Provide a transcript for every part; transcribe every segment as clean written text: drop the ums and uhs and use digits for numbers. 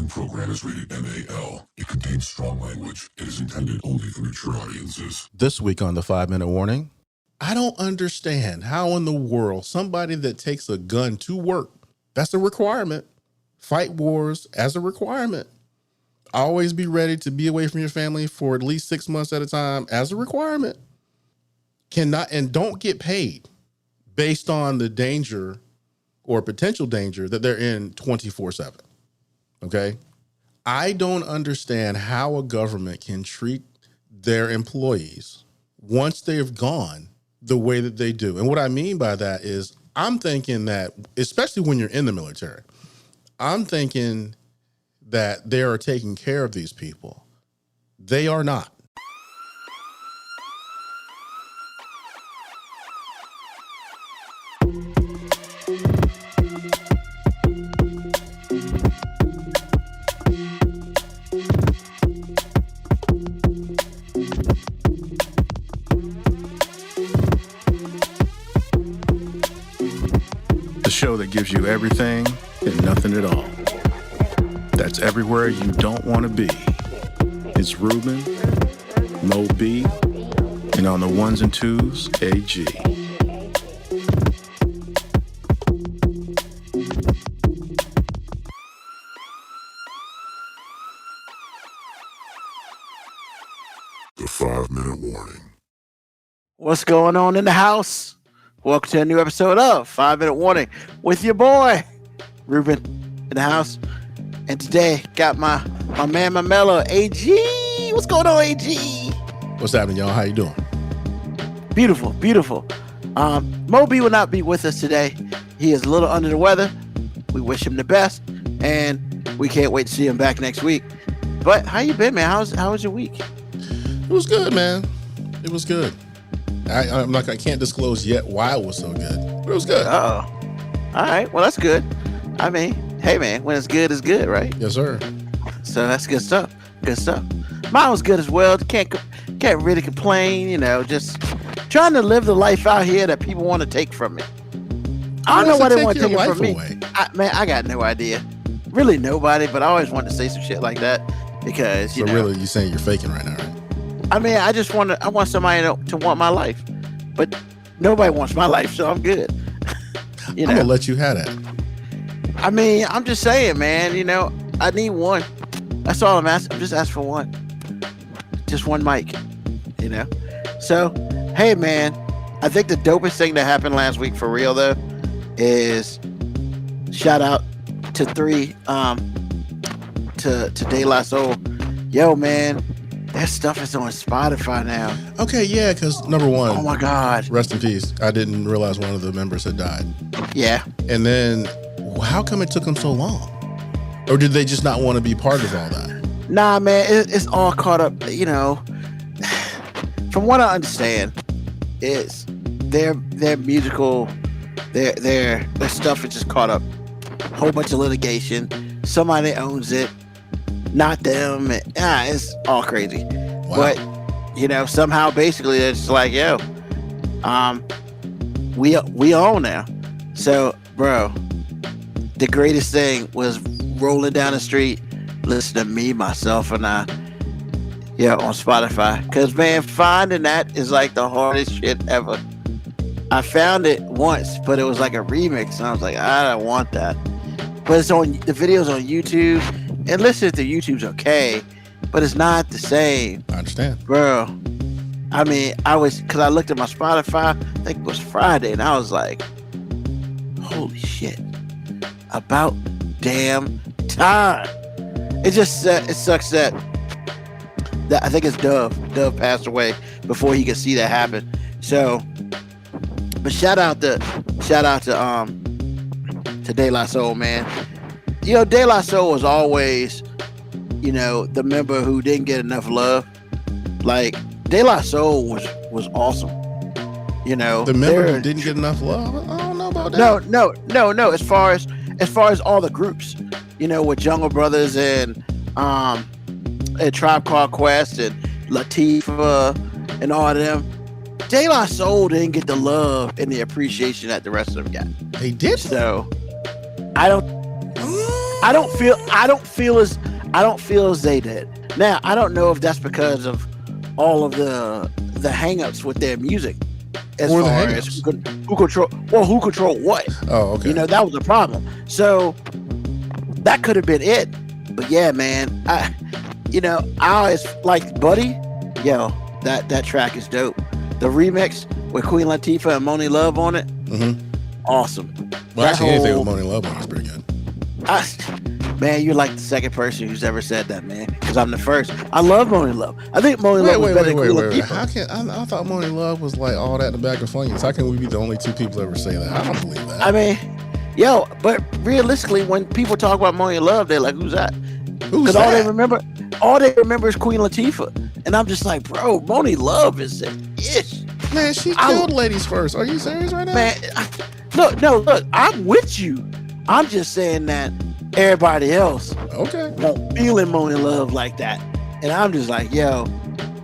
following program is rated MAL. It contains strong language. It is intended only for mature audiences. This week on the 5-Minute Warning, I don't understand how in the world somebody that takes a gun to work, that's a requirement, fight wars as a requirement, always be ready to be away from your family for at least 6 months at a time as a requirement, cannot and don't get paid based on the danger or potential danger that they're in 24/7. Okay. I don't understand how a government can treat their employees once they've gone the way that they do. And what I mean by that is I'm thinking that, especially when you're in the military, I'm thinking that they are taking care of these people. They are not. The show that gives you everything and nothing at all. That's everywhere you don't want to be. It's Ruben, Mo B, and on the ones and twos, AG. The 5-Minute Warning. What's going on in the house? Welcome to a new episode of 5-Minute Warning with your boy, Ruben, in the house. And today, got my man, my mellow, AG. What's going on, AG? What's happening, y'all? How you doing? Beautiful, beautiful. Moby will not be with us today. He is a little under the weather. We wish him the best, and we can't wait to see him back next week. But how you been, man? How was your week? It was good, man. It was good. I can't disclose yet why it was so good, but it was good. Oh, all right. Well, that's good. I mean, hey, man, when it's good, right? Yes, sir. So that's good stuff. Good stuff. Mine was good as well. Can't really complain. You know, just trying to live the life out here that people want to take from me. I don't know why they want to take it from me. I got no idea. Really, nobody. But I always wanted to say some shit like that because you know. Really, you saying you're faking right now, right? I mean, I want somebody to want my life, but nobody wants my life, so I'm good. I'm gonna let you have that. I mean, I'm just saying, man. You know, I need one. That's all I'm asking. I'm just asking for one. Just one mic. You know. So, hey, man. I think the dopest thing that happened last week, for real though, is shout out to De La Soul. Yo, man. That stuff is on Spotify now. Okay, yeah, because number one. Oh my God. Rest in peace. I didn't realize one of the members had died. Yeah. And then, how come it took them so long? Or did they just not want to be part of all that? Nah, man, it's all caught up. You know, from what I understand, it's their musical, their stuff is just caught up. A whole bunch of litigation. Somebody owns it. Not them. It's all crazy. Wow. But you know, somehow basically it's just like, yo, we own now. So, bro, the greatest thing was rolling down the street, listening to me, myself, and I, on Spotify. Cause man, finding that is like the hardest shit ever. I found it once, but it was like a remix, and I was like, I don't want that. But it's on the videos on YouTube. And listening to YouTube's okay, but it's not the same. I understand. Bro, I mean, because I looked at my Spotify, I think it was Friday, and I was like, holy shit. About damn time. It just, it sucks that I think it's Dove. Dove passed away before he could see that happen. So, but shout out to De La Soul, man. You know, De La Soul was always, you know, the member who didn't get enough love. Like, De La Soul was awesome. You know, the member who didn't get enough love. I don't know about that. No. As far as all the groups, you know, with Jungle Brothers and Tribe Called Quest and Latifah and all of them, De La Soul didn't get the love and the appreciation that the rest of them got. They did. So I don't. I don't feel as they did. Now, I don't know if that's because of all of the hangups with their music, as Or the far as hangups. who control what. Oh, okay. You know, that was the problem. So that could have been it. But yeah, man, I always like Buddy. Yo, that track is dope. The remix with Queen Latifah and Monie Love on it, awesome. Well, actually, anything with Monie Love on is pretty good. Man, you're like the second person who's ever said that, man. Because I'm the first. I love Monie Love. I think Monie Love was better than Queen Latifah. How can I thought Monie Love was like all that in the back of Funyuns? How can we be the only two people ever say that? I don't believe that. I mean, yo, but realistically, when people talk about Monie Love, they're like, "Who's that?" Who's Because that? all they remember is Queen Latifah, and I'm just like, bro, Monie Love is the ish. Man, she killed Ladies First. Are you serious right now? Man, look, I'm with you. I'm just saying that everybody else Okay. won't feel in Monie Love like that, and I'm just like, yo,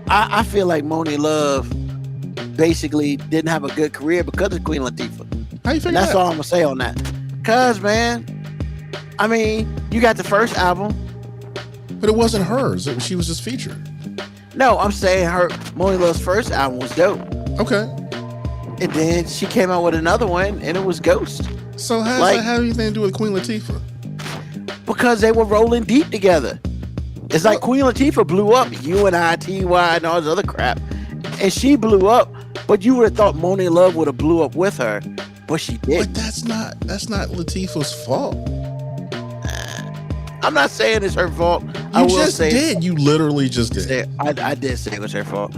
I feel like Monie Love basically didn't have a good career because of Queen Latifah. How you figure And that's that? all I'm gonna say on that. Cause man, I mean, you got the first album. But it wasn't hers. She was just featured. No, I'm saying Monie Love's first album was dope. Okay. And then she came out with another one and it was Ghost. So how does that have anything to do with Queen Latifah? Because they were rolling deep together. It's like Queen Latifah blew up, UNITY and all this other crap. And she blew up, but you would have thought Monie Love would have blew up with her, but she didn't. But that's not Latifah's fault. I'm not saying it's her fault. You just did. You literally just did. I did say it was her fault.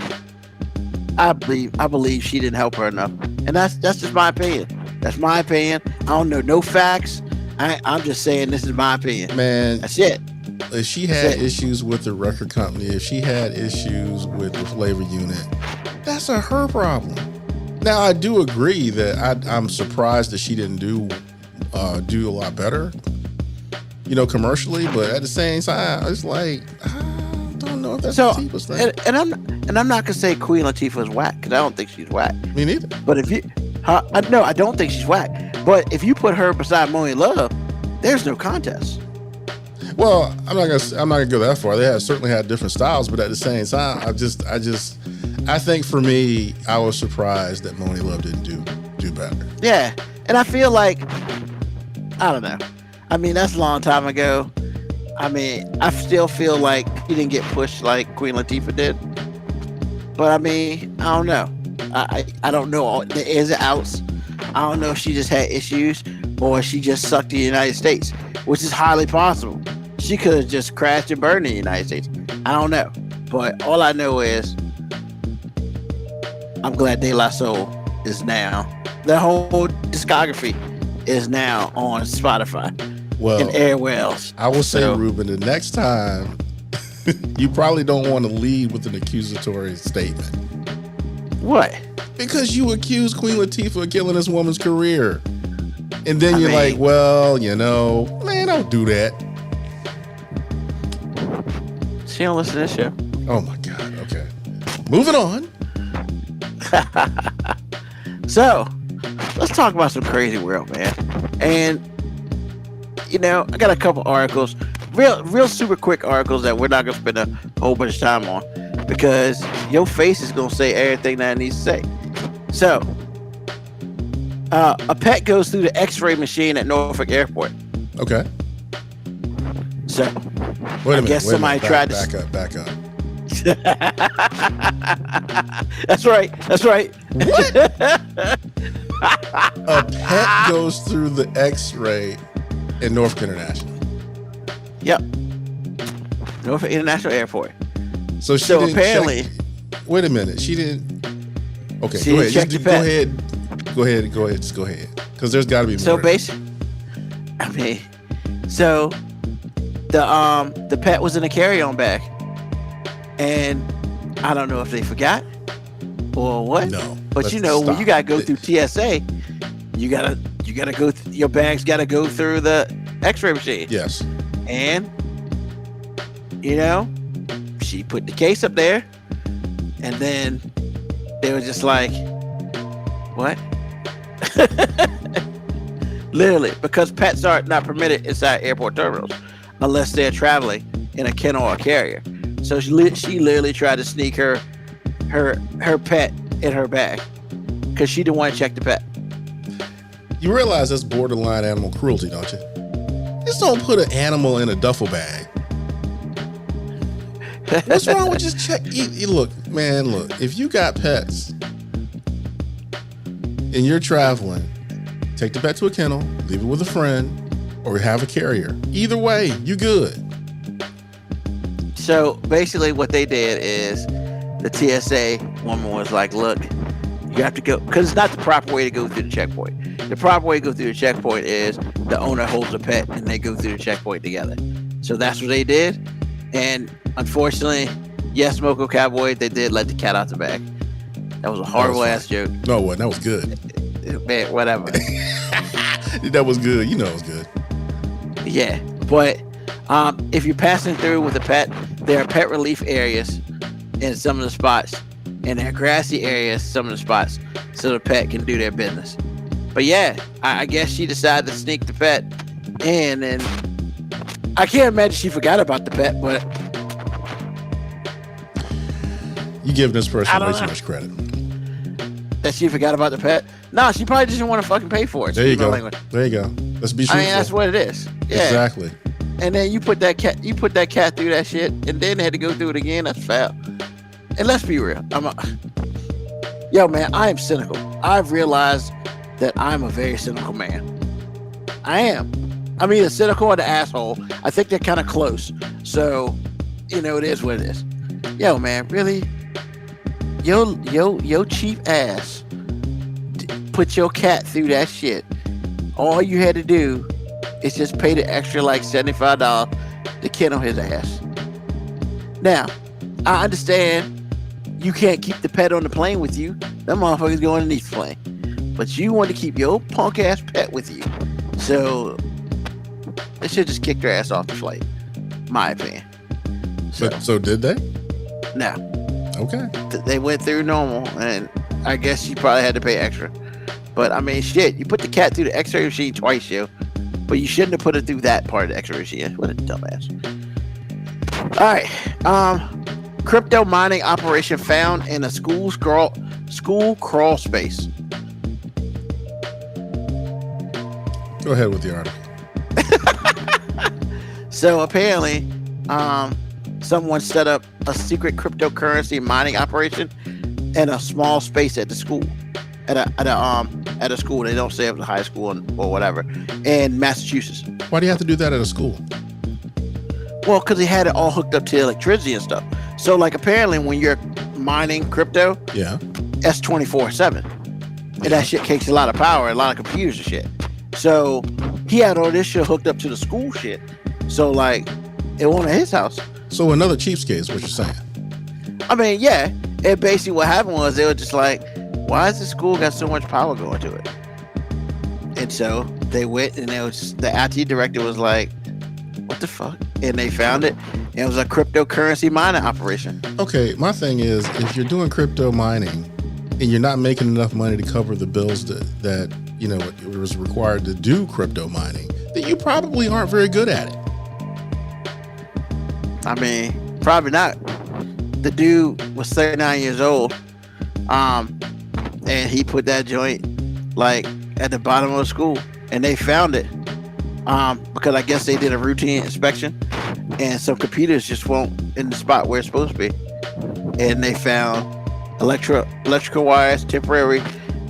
I believe she didn't help her enough, and that's just my opinion. That's my opinion. I don't know no facts. I'm just saying this is my opinion. Man, that's it. If she had issues with the record company, if she had issues with the Flavor Unit, that's her problem. Now I do agree that I'm surprised that she didn't do a lot better, commercially. But at the same time, it's like I don't know if that's Latifah's thing. And I'm not gonna say Queen Latifah is whack because I don't think she's whack. Me neither. But if you, no, I don't think she's whack. But if you put her beside Monie Love, there's no contest. Well, I'm not gonna go that far. They certainly had different styles, but at the same time, I think for me, I was surprised that Monie Love didn't do better. Yeah, and I feel like I don't know. I mean, that's a long time ago. I mean, I still feel like he didn't get pushed like Queen Latifah did. But I mean, I don't know. I don't know all the ins and outs. I don't know if she just had issues or she just sucked the United States, which is highly possible. She could have just crashed and burned in the United States. I don't know. But all I know is I'm glad De La Soul is now. The whole discography is now on Spotify and everywhere else. I will say, Ruben, the next time you probably don't want to lead with an accusatory statement. What? Because you accuse Queen Latifah of killing this woman's career. And then you're like, well, man, don't do that. She don't listen to this show. Oh my God. Okay. Moving on. So, let's talk about some crazy world, man. And, I got a couple articles, real super quick articles that we're not going to spend a whole bunch of time on because your face is going to say everything that it needs to say. So, a pet goes through the X-ray machine at Norfolk Airport. Okay. So, wait a minute. Somebody tried to back up. That's right. What? A pet goes through the X-ray at Norfolk International. Yep. Norfolk International Airport. So apparently, wait a minute. She didn't. Okay, go ahead. Go ahead. Just go ahead. Because there's got to be more. So basically, the pet was in a carry-on bag, and I don't know if they forgot or what. No. But when you gotta go through TSA, you gotta go. Your bag's gotta go through the X-ray machine. Yes. And she put the case up there, and then they were just like, "What?" Literally, because pets are not permitted inside airport terminals unless they're traveling in a kennel or carrier. So she literally tried to sneak her pet in her bag because she didn't want to check the pet. You realize that's borderline animal cruelty, don't you? Just don't put an animal in a duffel bag. What's wrong with just check? Look, man, look. If you got pets and you're traveling, take the pet to a kennel, leave it with a friend, or have a carrier. Either way, you good. So basically what they did is the TSA woman was like, look, you have to go, because it's not the proper way to go through the checkpoint. The proper way to go through the checkpoint is the owner holds the pet and they go through the checkpoint together. So that's what they did. And unfortunately, yes, Moco Cowboy, they did let the cat out the bag. That was a horrible ass joke. No, what? That was good. Man, whatever. That was good. You know it was good. Yeah, but if you're passing through with a pet, there are pet relief areas in some of the spots, and there are grassy areas some of the spots, so the pet can do their business. But yeah, I guess she decided to sneak the pet in, and I can't imagine she forgot about the pet, but You giving this person way too much credit. that she forgot about the pet. No, she probably just didn't want to fucking pay for it. There you go. There you go. Let's be truthful. I mean, that's what it is. Yeah. Exactly. And then you put that cat through that shit, and then they had to go through it again. That's foul. And let's be real. Yo, man, I am cynical. I've realized that I'm a very cynical man. I am. I'm either cynical or the asshole. I think they're kind of close. So, it is what it is. Yo, man, really? Yo, cheap ass put your cat through that shit. All you had to do is just pay the extra like $75 to kennel his ass. Now, I understand you can't keep the pet on the plane with you. That motherfucker's going underneath the plane. But you want to keep your punk ass pet with you. So they should just kick their ass off the flight. My opinion. So did they? No. Okay. They went through normal, and I guess you probably had to pay extra. But I mean, shit, you put the cat through the X-ray machine twice, yo. But you shouldn't have put it through that part of the X-ray machine. What a dumbass. All right. Crypto mining operation found in a school crawl space. Go ahead with the article. So apparently, someone set up a secret cryptocurrency mining operation in a small space at the school, at a school. They don't say it was a high school or whatever, in Massachusetts. Why do you have to do that at a school? Well, because they had it all hooked up to electricity and stuff. So, like, apparently, when you're mining crypto, Yeah. that's 24/7, and that shit takes a lot of power, a lot of computers and shit. So he had all this shit hooked up to the school shit. So, like, it wasn't at his house. So another cheapskate is what you're saying. I mean, yeah. And basically what happened was they were just like, why has the school got so much power going to it? And so they went, and the IT director was like, what the fuck? And they found it. And it was a cryptocurrency mining operation. Okay, my thing is, if you're doing crypto mining and you're not making enough money to cover the bills that it was required to do crypto mining, then you probably aren't very good at it. I mean, probably not. The dude was 39 years old, and he put that joint like at the bottom of the school, and they found it because I guess they did a routine inspection, and some computers just weren't in the spot where it's supposed to be, and they found electrical wires, temporary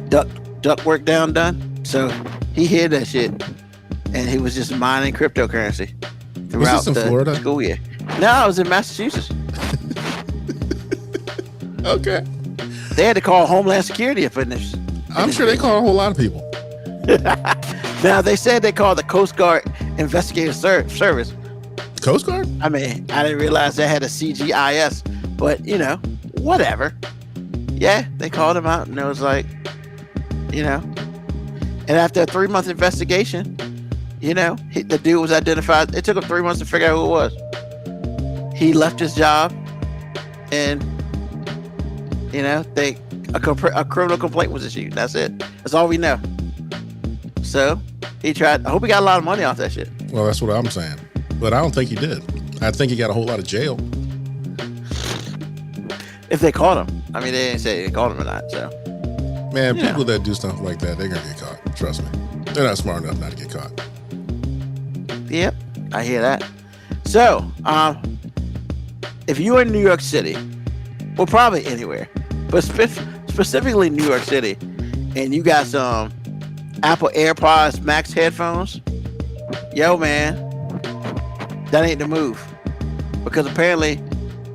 duct work done. So he hid that shit, and he was just mining cryptocurrency throughout in the Florida? school year. No, I was in Massachusetts. Okay. They had to call Homeland Security for this. I'm sure they call a whole lot of people. Now, they said they called the Coast Guard Investigative Service. Coast Guard? I mean, I didn't realize they had a CGIS, but, whatever. Yeah, they called him out, and it was like, and after a 3-month investigation, the dude was identified. It took him 3 months to figure out who it was. He left his job, and a criminal complaint was issued. That's it. That's all we know. So He tried. I hope he got a lot of money off that shit. Well, that's what I'm saying. But I don't think he did. I think he got a whole lot of jail. If they caught him. I mean, they didn't say they caught him or not, so. Man, people that do stuff like that, they're going to get caught. Trust me. They're not smart enough not to get caught. Yep, I hear that. So, if you're in New York City, well, probably anywhere, but specifically New York City, and you got some Apple AirPods Max headphones, yo, man, that ain't the move. Because apparently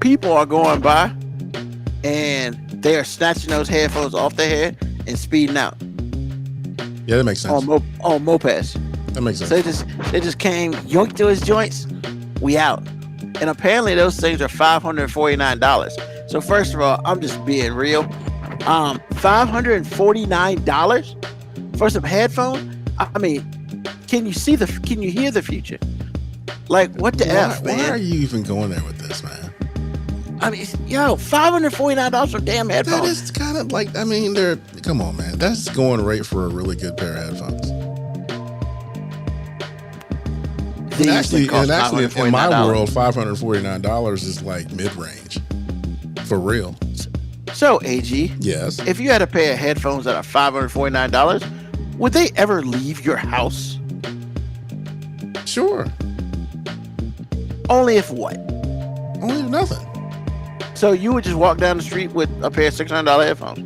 people are going by and they are snatching those headphones off their head and speeding out. Yeah, that makes sense. On mopeds. That makes sense. So they just came, yoinked to his joints, we out. And apparently those things are $549. So first of all, I'm just being real. $549 for some headphones? I mean, can you hear the future? Like, what the F, man? Why are you even going there with this, man? I mean, yo, $549 for damn headphones. That is kind of like, I mean, come on, man. That's going right for a really good pair of headphones. And actually, in my world, $549 is like mid-range. For real. So, AG. Yes. If you had a pair of headphones that are $549, would they ever leave your house? Sure. Only if what? Only if nothing. So you would just walk down the street with a pair of $600 headphones?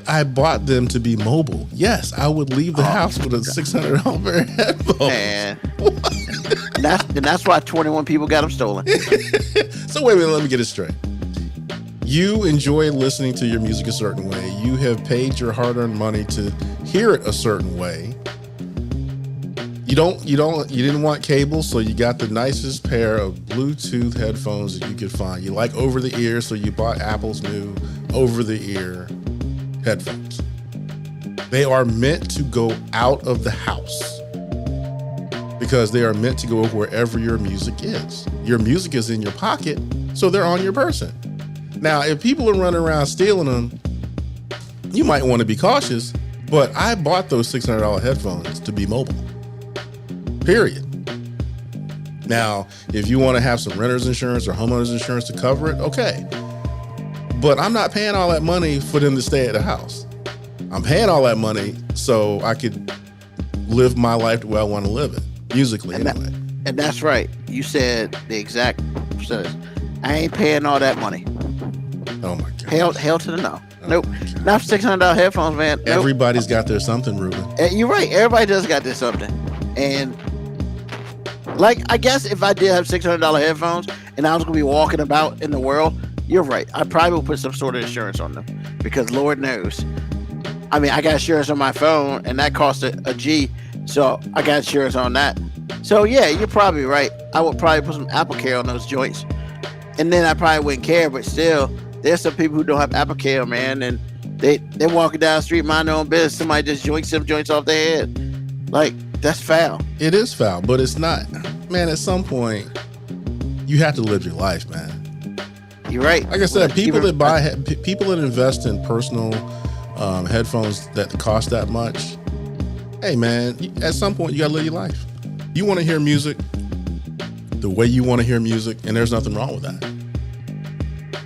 I bought them to be mobile. Yes, I would leave the house with a $600 pair of headphones. Man. that's why 21 people got them stolen. So wait a minute, let me get it straight. You enjoy listening to your music a certain way. You have paid your hard-earned money to hear it a certain way. You didn't want cable, so you got the nicest pair of Bluetooth headphones that you could find. You like over the ear, so you bought Apple's new over the ear headphones. They are meant to go out of the house because they are meant to go wherever your music is. Your music is in your pocket, so they're on your person. Now, if people are running around stealing them, you might want to be cautious, but I bought those $600 headphones to be mobile. Period. Now, if you want to have some renter's insurance or homeowner's insurance to cover it, okay. But I'm not paying all that money for them to stay at the house. I'm paying all that money so I could live my life the way I want to live it, musically anyway. And that's right. You said the exact percentage. I ain't paying all that money. Oh my God. Hell to the no. Nope. Not for $600 headphones, man. Nope. Everybody's got their something, Ruben. You're right. Everybody does got their something. And like, I guess if I did have $600 headphones and I was going to be walking about in the world, you're right. I probably will put some sort of insurance on them because Lord knows. I mean, I got insurance on my phone and that cost a G. So I got insurance on that. So yeah, you're probably right. I would probably put some Apple Care on those joints. And then I probably wouldn't care, but still, there's some people who don't have Apple Care, man. And they're walking down the street, mind their own business. Somebody just joints some joints off their head. Like, that's foul. It is foul, but it's not. Man, at some point, you have to live your life, man. You're right. Like I said, people that invest in personal headphones that cost that much, hey, man, at some point, you got to live your life. You want to hear music the way you want to hear music, and there's nothing wrong with that.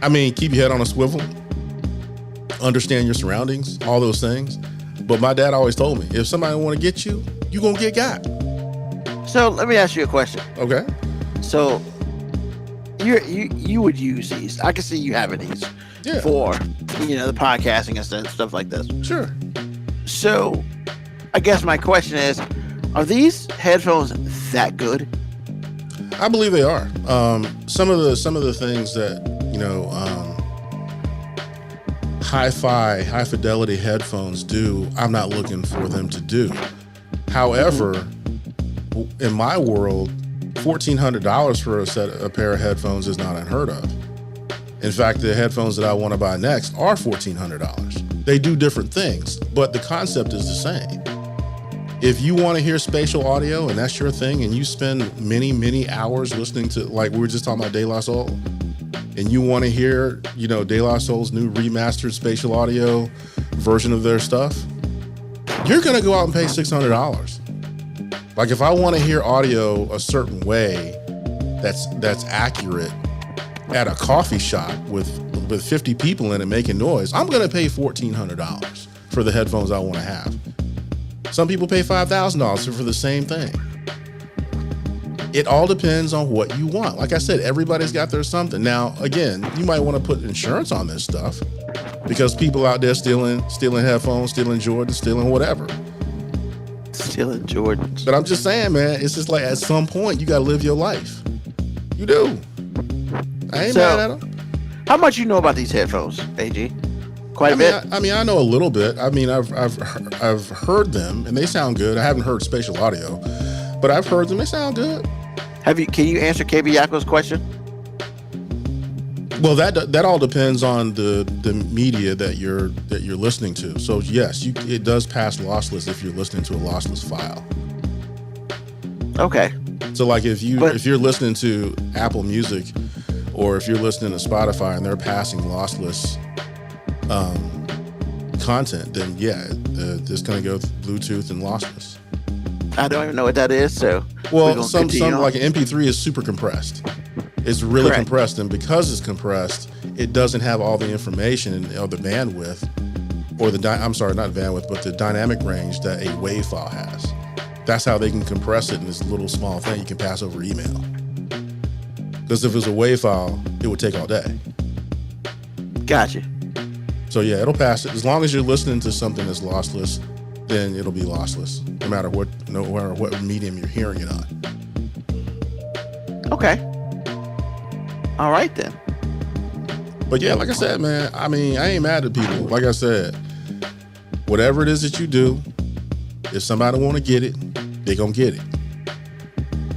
I mean, keep your head on a swivel, understand your surroundings, all those things. But my dad always told me, if somebody want to get you, you going to get got. So let me ask you a question. Okay. So you would use these. I can see you having these for, the podcasting and stuff like this. Sure. So I guess my question is, are these headphones that good? I believe they are. Some of the things that, hi-fi, high fidelity headphones do, I'm not looking for them to do. However, in my world, $1,400 for a pair of headphones is not unheard of. In fact, the headphones that I want to buy next are $1,400. They do different things, but the concept is the same. If you want to hear spatial audio and that's your thing, and you spend many, many hours listening to, like we were just talking about De La Soul, and you want to hear, De La Soul's new remastered spatial audio version of their stuff, you're going to go out and pay $600. Like if I want to hear audio a certain way that's accurate at a coffee shop with 50 people in it making noise, I'm going to pay $1,400 for the headphones I want to have. Some people pay $5,000 for the same thing. It all depends on what you want. Like I said, everybody's got their something. Now, again, you might want to put insurance on this stuff because people out there stealing headphones, stealing Jordans, stealing whatever. Stealing Jordans. But I'm just saying, man, it's just like at some point you got to live your life. You do. I ain't mad at them. How much you know about these headphones, AG? Quite a bit. I know a little bit. I mean, I've heard them and they sound good. I haven't heard spatial audio, but I've heard them. They sound good. Can you answer KB Yako's question? Well, that all depends on the media that you're listening to. So yes, it does pass lossless if you're listening to a lossless file. Okay. So like if you're listening to Apple Music or if you're listening to Spotify and they're passing lossless content, then yeah, it's going to go Bluetooth and lossless. I don't even know what that is, so. Well, some like an MP3 is super compressed. It's really Correct. compressed, and because it's compressed, it doesn't have all the information or the bandwidth, or the not bandwidth, but the dynamic range that a WAV file has. That's how they can compress it in this little small thing you can pass over email. Because if it's a WAV file, it would take all day. Gotcha. So yeah, it'll pass it as long as you're listening to something that's lossless. Then it'll be lossless, no matter what medium you're hearing it on. Okay. All right then. But yeah, like I said, man, I mean, I ain't mad at people. Like I said, whatever it is that you do, if somebody want to get it, they gonna get it.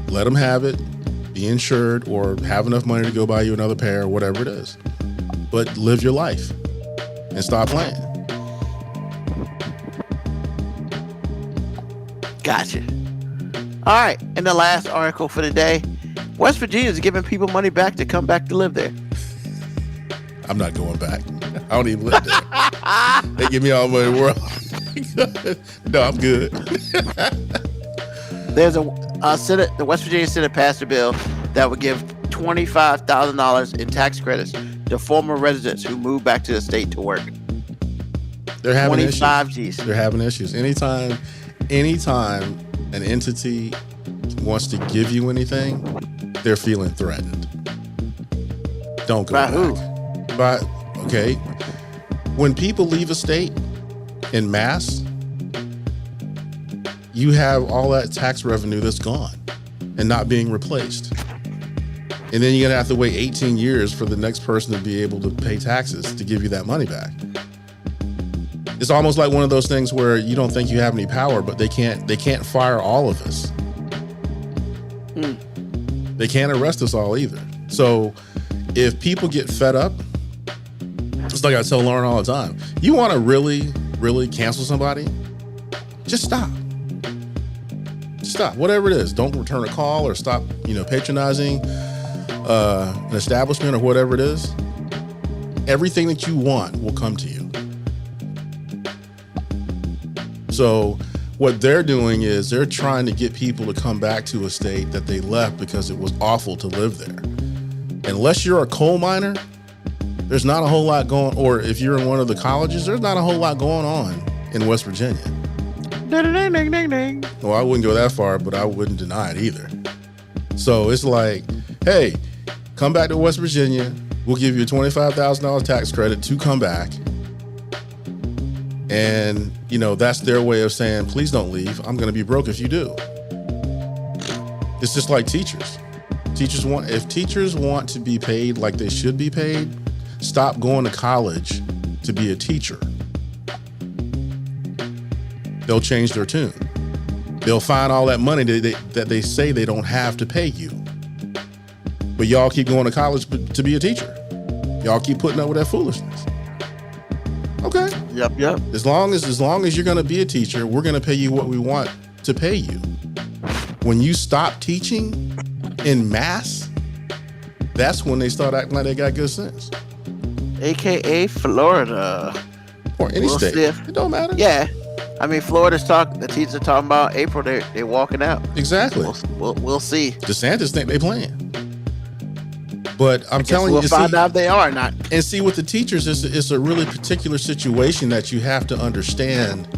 Let them have it, be insured, or have enough money to go buy you another pair, or whatever it is. But live your life and stop playing. Gotcha. All right. And the last article for the day, West Virginia is giving people money back to come back to live there. I'm not going back. I don't even live there. They give me all the money in the world. No, I'm good. There's the West Virginia Senate passed a bill that would give $25,000 in tax credits to former residents who moved back to the state to work. They're having 25 issues. G's. They're having issues. Anytime an entity wants to give you anything, they're feeling threatened. Don't go By back. who? Okay. When people leave a state en masse, you have all that tax revenue that's gone and not being replaced. And then you're going to have to wait 18 years for the next person to be able to pay taxes to give you that money back. It's almost like one of those things where you don't think you have any power, but they can't fire all of us. They can't arrest us all either. So if people get fed up, it's like I tell Lauren all the time, you want to really, really cancel somebody, just stop. Stop, whatever it is. Don't return a call or stop, patronizing an establishment or whatever it is. Everything that you want will come to you. So what they're doing is they're trying to get people to come back to a state that they left because it was awful to live there. Unless you're a coal miner, there's not a whole lot going, or if you're in one of the colleges, there's not a whole lot going on in West Virginia. Ding, ding, ding, ding, ding. Well, I wouldn't go that far, but I wouldn't deny it either. So it's like, hey, come back to West Virginia. We'll give you a $25,000 tax credit to come back. And, that's their way of saying, please don't leave. I'm going to be broke if you do. It's just like teachers. If teachers want to be paid like they should be paid, stop going to college to be a teacher. They'll change their tune. They'll find all that money that they say they don't have to pay you. But y'all keep going to college to be a teacher. Y'all keep putting up with that foolishness. Okay. Yep. As long as you're going to be a teacher, we're going to pay you what we want to pay you. When you stop teaching en masse, that's when they start acting like they got good sense. AKA Florida. Or any We'll state. see if- It don't matter. Yeah. I mean, the teachers are talking about April. They're walking out. Exactly. We'll see. DeSantis think they playing. But I'm telling you, we'll find out if they are or not. And see, with the teachers, it's a really particular situation that you have to understand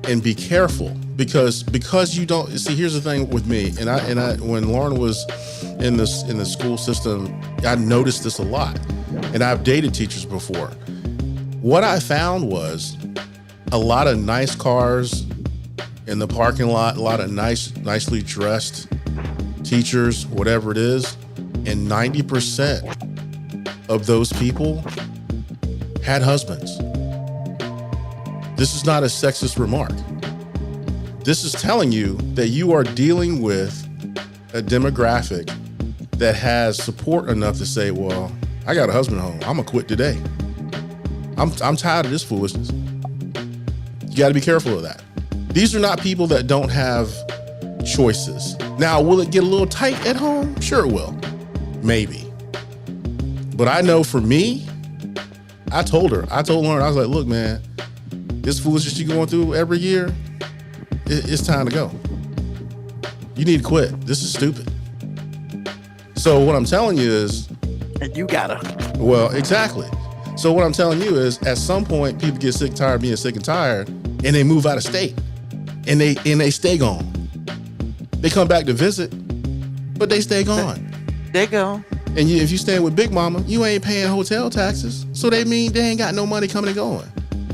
and be careful because you don't see. Here's the thing with me, and I when Lauren was in the school system, I noticed this a lot, and I've dated teachers before. What I found was a lot of nice cars in the parking lot, a lot of nicely dressed teachers, whatever it is, and 90% of those people had husbands. This is not a sexist remark. This is telling you that you are dealing with a demographic that has support enough to say, well, I got a husband at home. I'm gonna quit today. I'm tired of this foolishness. You got to be careful of that. These are not people that don't have choices. Now, will it get a little tight at home? Sure it will. Maybe. But I know for me, I told Lauren, I was like, look, man, this foolishness you're going through every year, it's time to go. You need to quit. This is stupid. So what I'm telling you is... And you gotta. Well, exactly. So what I'm telling you is, at some point, people get sick, tired of being sick and tired, and they move out of state, and they stay gone. They come back to visit, but they stay gone. They go. And if you staying with Big Mama, you ain't paying hotel taxes, so they mean they ain't got no money coming and going.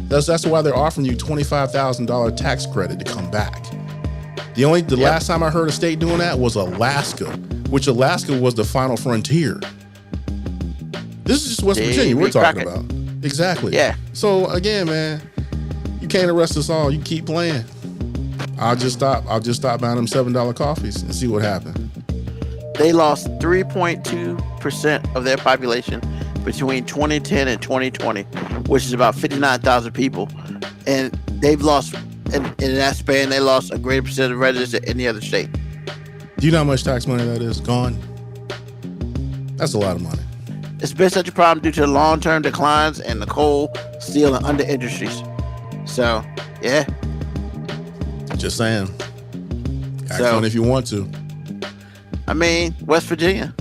That's why they're offering you $25,000 tax credit to come back. The last time I heard a state doing that was Alaska, which Alaska was the final frontier. This is just West Virginia we're talking about. Exactly. Yeah. So again, man, you can't arrest us all. You keep playing. I'll just stop buying them $7 coffees and see what happens. They lost 3.2% of their population between 2010 and 2020, which is about 59,000 people. And they've lost, in that span, they lost a greater percentage of residents than any other state. Do you know how much tax money that is? Gone? That's a lot of money. It's been such a problem due to the long-term declines in the coal, steel, and under industries. So, yeah. Just saying. Act on if you want to. I mean, West Virginia.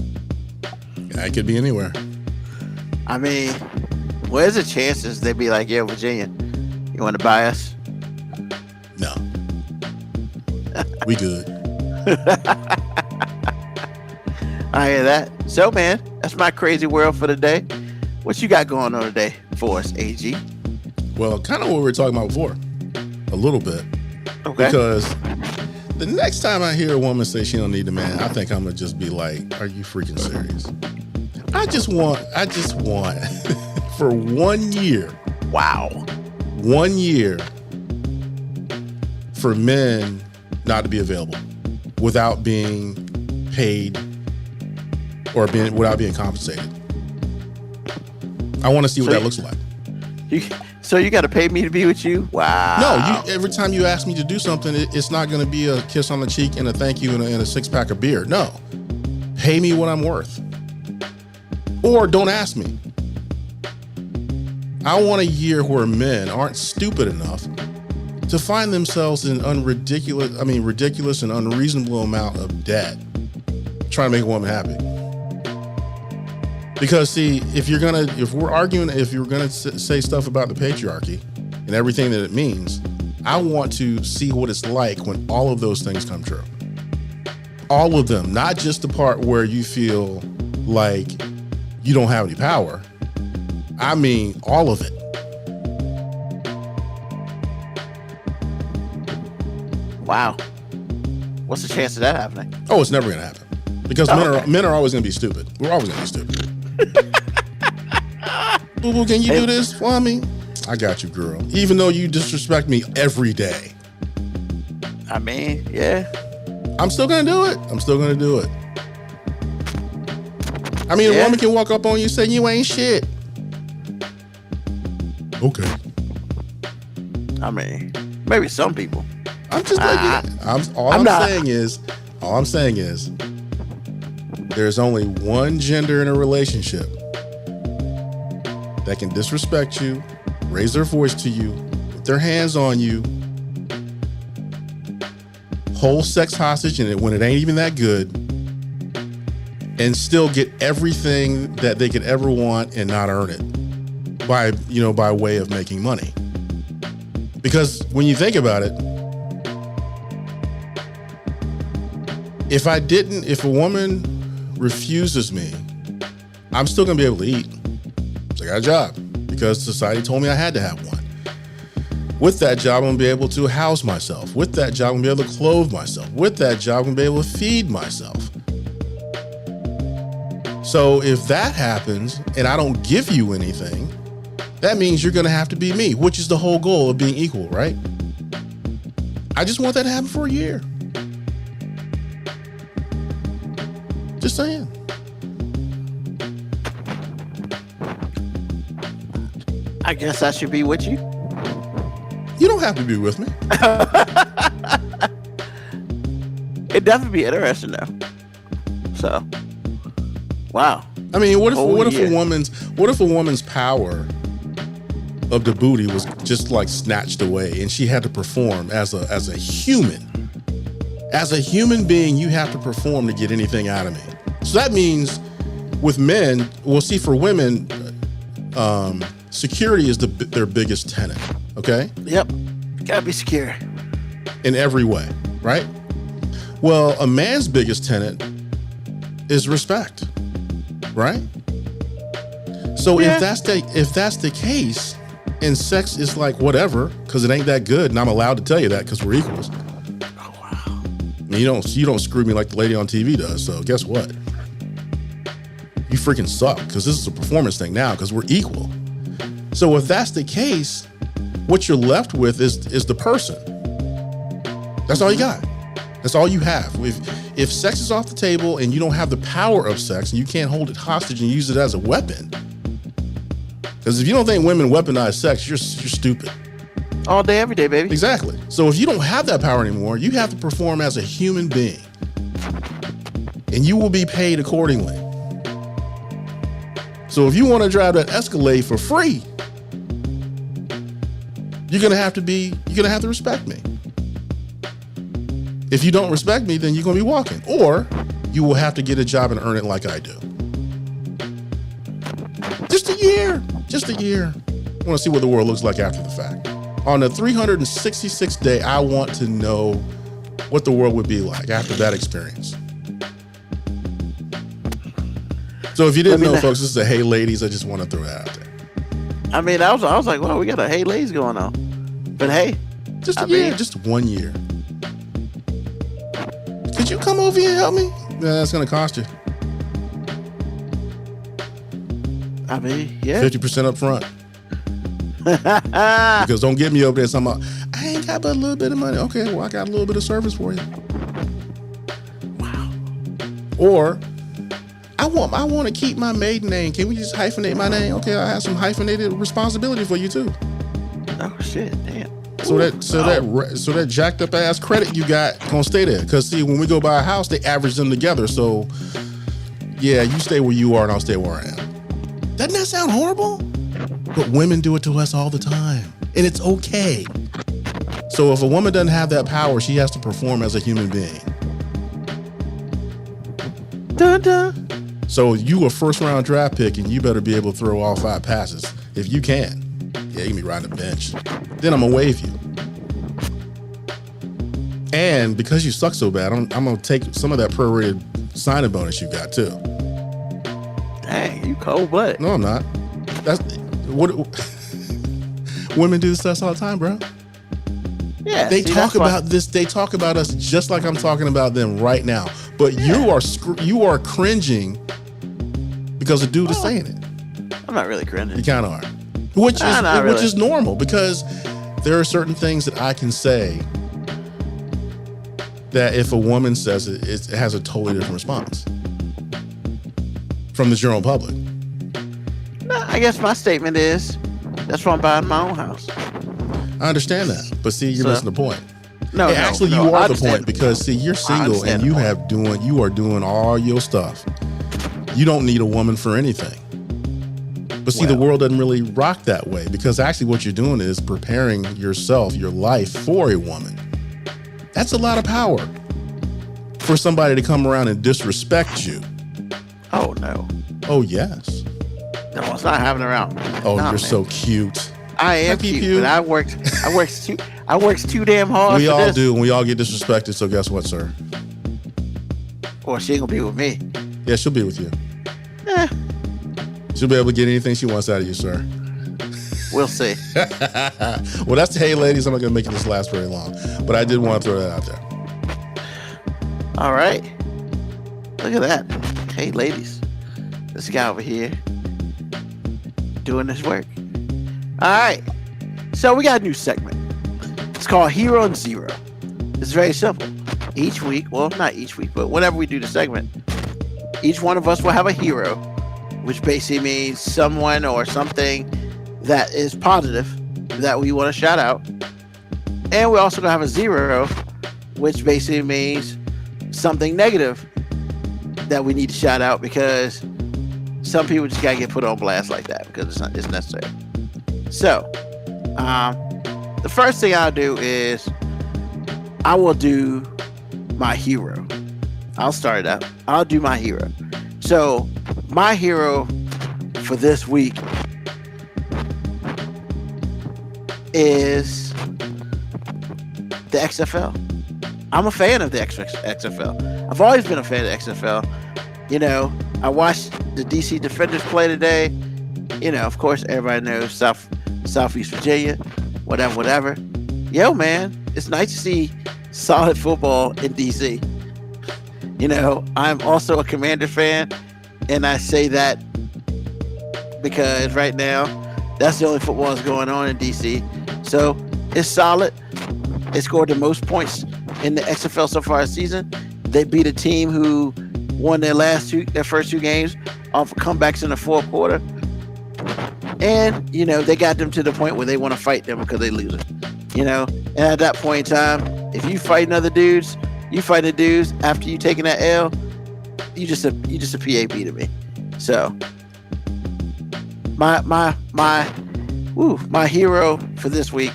That could be anywhere. I mean, where's the chances they'd be like, yeah, Virginia, you want to buy us? No. We good. I hear that. So, man, that's my crazy world for the day. What you got going on today for us, AG? Well, kind of what we were talking about before. A little bit. Okay. Because the next time I hear a woman say she don't need a man, I think I'm going to just be like, are you freaking serious? I just want for 1 year. Wow. 1 year for men not to be available without being paid or without being compensated. I want to see what that looks like. So you got to pay me to be with you? Wow. No, every time you ask me to do something, it's not going to be a kiss on the cheek and a thank you and a six-pack of beer. No. Pay me what I'm worth. Or don't ask me. I want a year where men aren't stupid enough to find themselves in ridiculous and unreasonable amount of debt trying to make a woman happy. Because see, if you're gonna say stuff about the patriarchy and everything that it means, I want to see what it's like when all of those things come true. All of them, not just the part where you feel like you don't have any power. I mean, all of it. Wow. What's the chance of that happening? Oh, it's never gonna happen. Because men are always gonna be stupid. We're always gonna be stupid. Boo-boo, can you do this for me? I got you, girl. Even though you disrespect me every day. I mean, yeah. I'm still gonna do it. I mean, a woman can walk up on you and say you ain't shit. Okay. I mean, maybe some people. I'm just all I'm saying is there's only one gender in a relationship that can disrespect you, raise their voice to you, put their hands on you, hold sex hostage when it ain't even that good, and still get everything that they could ever want and not earn it by way of making money. Because when you think about it, if a woman refuses me, I'm still gonna be able to eat. So I got a job because society told me I had to have one. With that job, I'm gonna be able to house myself. With that job, I'm gonna be able to clothe myself. With that job, I'm gonna be able to feed myself. So if that happens and I don't give you anything, that means you're gonna have to be me, which is the whole goal of being equal, right? I just want that to happen for a year. Just saying. I guess I should be with you. You don't have to be with me. It'd definitely be interesting though. So, wow. I mean, what if year. what if a woman's power of the booty was just like snatched away and she had to perform as a human? As a human being, you have to perform to get anything out of me. So that means with men, well, see, for women, security is their biggest tenet. Okay. Yep. Gotta be secure in every way, right? Well, a man's biggest tenet is respect, right? So Yeah. if that's the case, and sex is like whatever, because it ain't that good, and I'm allowed to tell you that because we're equals. Oh wow. And you don't screw me like the lady on TV does. So guess what? You freaking suck, because this is a performance thing now because we're equal. So if that's the case, what you're left with is the person. That's all you got. That's all you have. If sex is off the table and you don't have the power of sex and you can't hold it hostage and use it as a weapon, because if you don't think women weaponize sex, you're stupid. All day, every day, baby. Exactly. So if you don't have that power anymore, you have to perform as a human being, and you will be paid accordingly. So if you want to drive that Escalade for free, you're gonna have to respect me. If you don't respect me, then you're gonna be walking, or you will have to get a job and earn it like I do. Just a year. I want to see what the world looks like after the fact. On the 366th day, I want to know what the world would be like after that experience. So if you didn't know, folks, this is a Hey Ladies. I just want to throw that out there. I mean, I was like, wow, we got a Hey Ladies going on. But hey, just 1 year. Could you come over here and help me? Yeah, that's gonna cost you. I mean, yeah. 50% up front. Because don't get me over there talking about, I ain't got but a little bit of money. Okay, well, I got a little bit of service for you. Wow. Or I want to keep my maiden name. Can we just hyphenate my name? Okay, I have some hyphenated responsibility for you too. Oh shit, damn. So that jacked up ass credit you got gonna stay there. Cause see, when we go buy a house, they average them together. So yeah, you stay where you are and I'll stay where I am. Doesn't that sound horrible? But women do it to us all the time, and it's okay. So if a woman doesn't have that power, she has to perform as a human being. Dun, dun. So you a first round draft pick, and you better be able to throw all 5 passes if you can. Yeah, you can be riding the bench. Then I'm gonna waive you. And because you suck so bad, I'm gonna take some of that prorated signing bonus you got too. Dang, you cold blooded. No, I'm not. That's what women do this to us all the time, bro. Yeah, They talk about this. They talk about us just like I'm talking about them right now. But Yeah. you are cringing because the dude is saying it. I'm not really cringing. You kind of are, which really. is normal, because there are certain things that I can say that if a woman says it, it has a totally different response from the general public. No, I guess my statement is that's why I'm buying my own house. I understand that, but see, you're missing the point. No, And no, actually, no, you I are the understand point, because see, you're single understand and the you are doing all your stuff. You don't need a woman for anything. But see, the world doesn't really rock that way, because actually what you're doing is preparing yourself, your life, for a woman. That's a lot of power. for somebody to come around and disrespect you. Oh no. Oh yes. No, it's not happening around. Oh, Nah, you're man. so cute. I am keep cute, you. but I worked too damn hard. We for all this. do, and we all get disrespected. So guess what, sir? Or she ain't gonna be with me. Yeah, she'll be with you. Eh, She'll be able to get anything she wants out of you, sir. we'll see. Well, that's the hey, ladies. I'm not gonna make this last very long, but I did want to throw that out there. All right. Look at that. Hey, ladies. This guy over here doing this work. All right. So we got a new segment. It's called Hero and Zero. It's very simple. Each week, well, not each week, but whenever we do the segment, each one of us will have a hero, which basically means someone or something that is positive that we want to shout out. And we're also going to have a zero, which basically means something negative that we need to shout out, because some people just gotta get put on blast like that because it's necessary. So, the first thing I'll do is I will do my hero. I'll start it out. I'll do my hero. So, my hero for this week is the XFL. I'm a fan of the XFL. I've always been a fan of the XFL. You know, I watched the DC Defenders play today. You know, of course, everybody knows Southeast Virginia, whatever. Yo, man, it's nice to see solid football in DC. You know, I'm also a Commander fan, and I say that because right now, that's the only football that's going on in DC. So, it's solid. They scored the most points in the XFL so far this season. They beat a team who won their first two games off of comebacks in the fourth quarter. And, you know, they got them to the point where they want to fight them because they lose it. You know, and at that point in time, if you fighting other dudes, you fighting the dudes after you taking that L, you just a PAB to me. So my hero for this week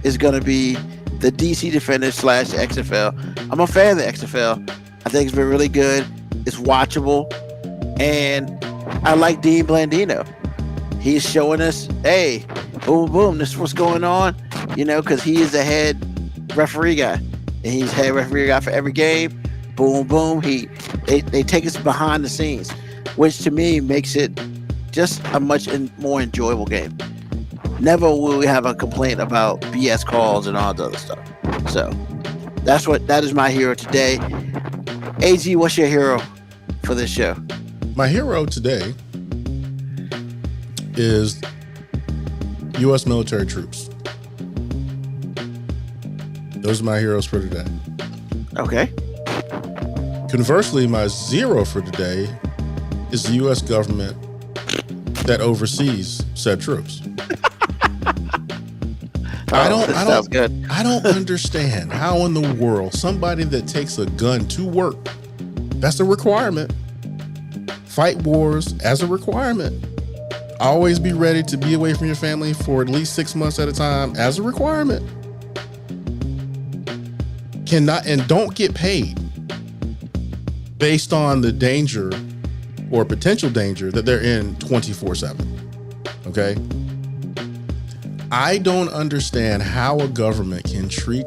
is gonna be the DC Defenders / XFL. I'm a fan of the XFL. I think it's been really good. It's watchable, and I like Dean Blandino. He's showing us, hey, boom, boom, this is what's going on, you know, because he is the head referee guy, and he's head referee guy for every game. Boom, boom. They take us behind the scenes, which to me makes it just a much more enjoyable game. Never will we have a complaint about BS calls and all the other stuff. So that is my hero today. AG, what's your hero for this show? My hero today is U.S. military troops. Those are my heroes for today. Okay. Conversely, my zero for today is the U.S. government that oversees said troops. Sounds good. I don't understand how in the world somebody that takes a gun to work, that's a requirement. Fight wars as a requirement. Always be ready to be away from your family for at least 6 months at a time as a requirement. Cannot and don't get paid based on the danger or potential danger that they're in 24/7. Okay? I don't understand how a government can treat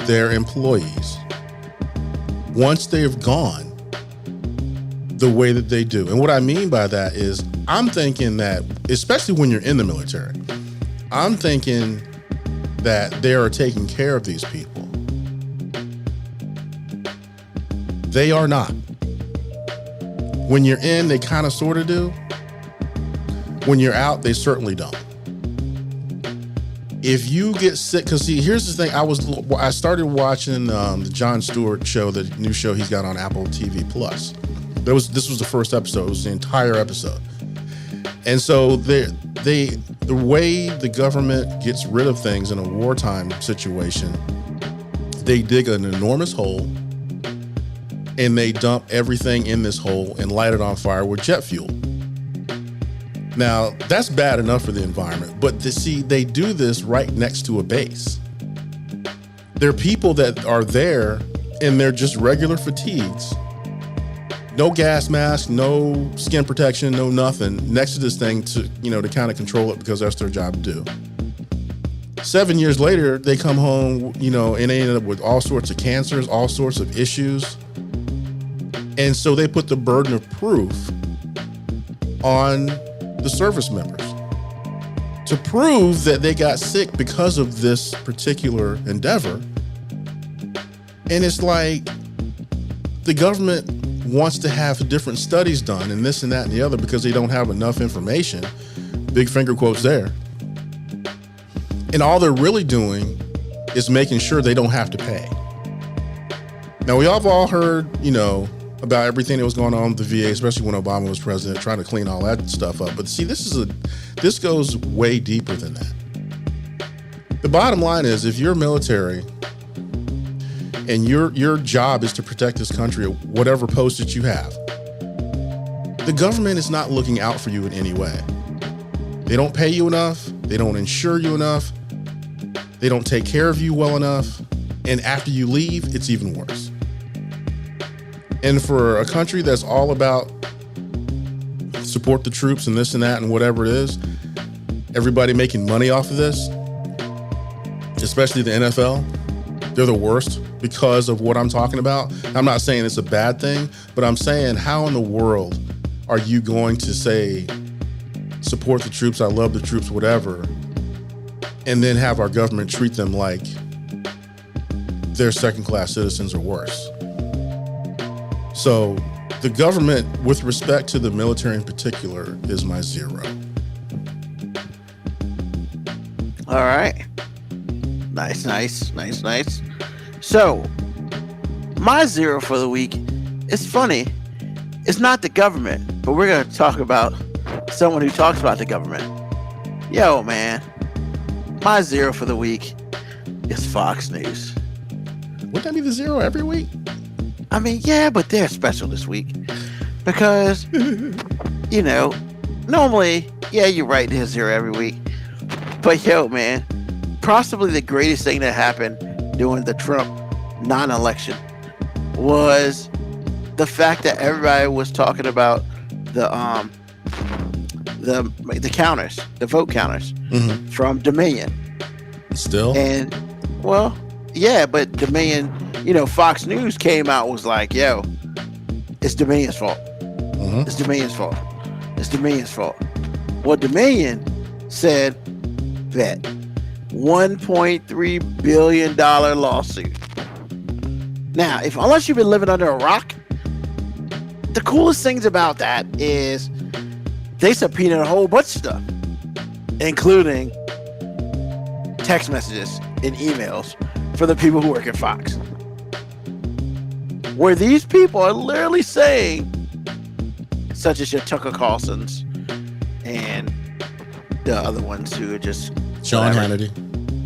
their employees once they've gone the way that they do. And what I mean by that is I'm thinking that, especially when you're in the military, I'm thinking that they are taking care of these people. They are not. When you're in, they kind of sort of do. When you're out, they certainly don't. If you get sick, because see, here's the thing. I started watching the Jon Stewart show, the new show he's got on Apple TV Plus. This was the first episode. It was the entire episode. And so the way the government gets rid of things in a wartime situation, they dig an enormous hole and they dump everything in this hole and light it on fire with jet fuel. Now, that's bad enough for the environment, but they do this right next to a base. There are people that are there and they're just regular fatigues. No gas mask, no skin protection, no nothing next to this thing to kind of control it because that's their job to do. 7 years later, they come home, and they end up with all sorts of cancers, all sorts of issues. And so they put the burden of proof on the service members to prove that they got sick because of this particular endeavor. And it's like the government wants to have different studies done and this and that and the other because they don't have enough information. Big finger quotes there. And all they're really doing is making sure they don't have to pay. Now, we have all heard, about everything that was going on with the VA, especially when Obama was president, trying to clean all that stuff up. But see, this goes way deeper than that. The bottom line is, if you're military and your job is to protect this country at whatever post that you have, the government is not looking out for you in any way. They don't pay you enough. They don't insure you enough. They don't take care of you well enough. And after you leave, it's even worse. And for a country that's all about support the troops and this and that and whatever it is, everybody making money off of this, especially the NFL, they're the worst because of what I'm talking about. I'm not saying it's a bad thing, but I'm saying, how in the world are you going to say, support the troops, I love the troops, whatever, and then have our government treat them like they're second-class citizens or worse? So the government, with respect to the military in particular, is my zero. All right. Nice. So, my zero for the week is funny. It's not the government, but we're going to talk about someone who talks about the government. Yo, man. My zero for the week is Fox News. Wouldn't that be the zero every week? I mean, yeah, but they're special this week because, normally, yeah, you're right, they're zero every week. But yo, man, possibly the greatest thing that happened during the Trump non-election was the fact that everybody was talking about the counters, the vote counters from Dominion. Still? And, well, yeah, but Dominion, Fox News came out, was like, yo, it's Dominion's fault. It's Dominion's fault. It's Dominion's fault. Well, Dominion said that $1.3 billion lawsuit. Now, unless you've been living under a rock, the coolest things about that is they subpoenaed a whole bunch of stuff, including text messages and emails for the people who work at Fox, where these people are literally saying, such as your Tucker Carlsons and the other ones who are just Sean Hannity.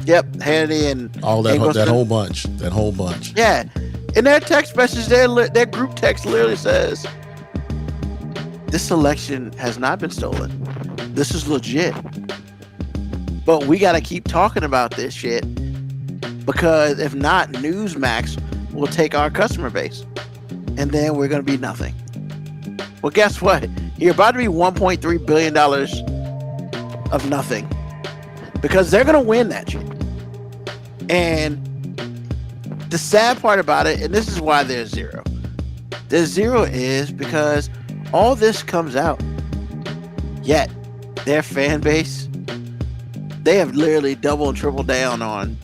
Yep, Hannity and all that whole bunch. That whole bunch. Yeah, in their text message, their group text literally says, "This election has not been stolen. This is legit. But we got to keep talking about this shit because if not, Newsmax will take our customer base, and then we're going to be nothing." Well, guess what? You're about to be $1.3 billion of nothing because they're going to win that shit. And the sad part about it, and this is why there's zero. The zero is because all this comes out, yet their fan base, they have literally double and triple down on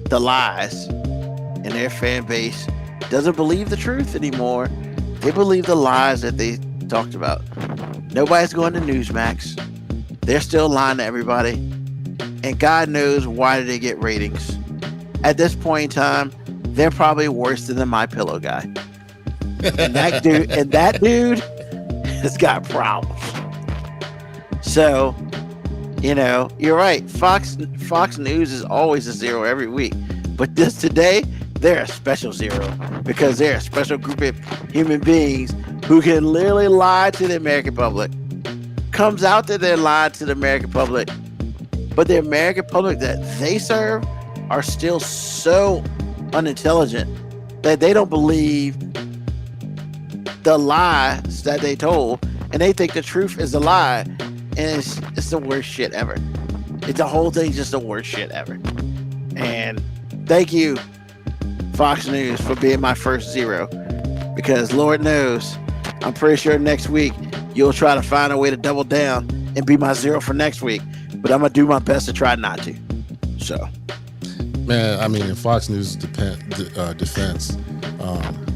the lies, and their fan base doesn't believe the truth anymore. They believe the lies that they talked about. Nobody's going to Newsmax. They're still lying to everybody, and God knows why did they get ratings. At this point in time, they're probably worse than the MyPillow guy. And that dude has got problems. So, you're right. Fox News is always a zero every week. But today, they're a special zero because they're a special group of human beings who can literally lie to the American public. Comes out that they're lying to the American public, but the American public that they serve are still so unintelligent that they don't believe the lies that they told, and they think the truth is a lie, and it's the worst shit ever. The whole thing's just the worst shit ever. And thank you, Fox News, for being my first zero, because Lord knows, I'm pretty sure next week you'll try to find a way to double down and be my zero for next week, but I'm gonna do my best to try not to. So, man, I mean, in Fox News' defense,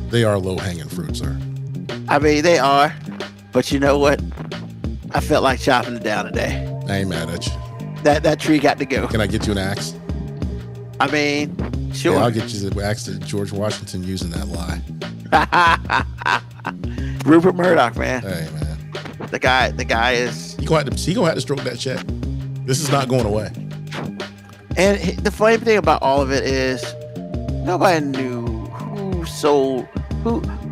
they are low-hanging fruit, sir. I mean, they are, but you know what? I felt like chopping it down today. I ain't mad at you. That tree got to go. Can I get you an axe? I mean, sure. Yeah, I'll get you the axe to George Washington using that lie. Rupert Murdoch, man. Hey, man. The guy is. He gonna have to stroke that check. This is not going away. And the funny thing about all of it is, nobody knew